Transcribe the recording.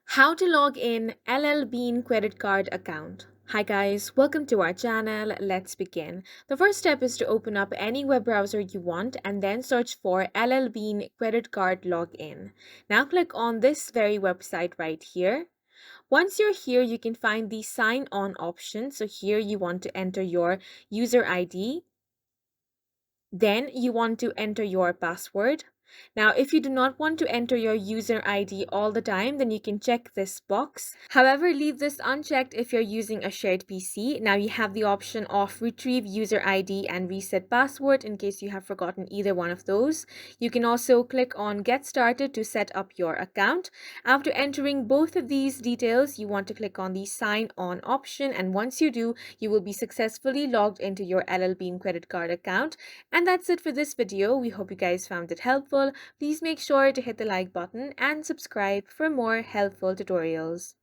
How to log in L.L Bean Credit Card account. Hi guys, welcome to our channel. Let's begin. The first step is to open up any web browser you want and then search for L.L Bean Credit Card Login. Now click on this very website right here. Once you're here, you can find the sign on option. So here you want to enter your user ID. Then you want to enter your password. Now, if you do not want to enter your user ID all the time, then you can check this box. However, leave this unchecked if you're using a shared PC. Now, you have the option of retrieve user ID and reset password in case you have forgotten either one of those. You can also click on Get Started to set up your account. After entering both of these details, you want to click on the Sign On option, and once you do, you will be successfully logged into your L.L Bean credit card account. And that's it for this video. We hope you guys found it helpful. Please make sure to hit the like button and subscribe for more helpful tutorials.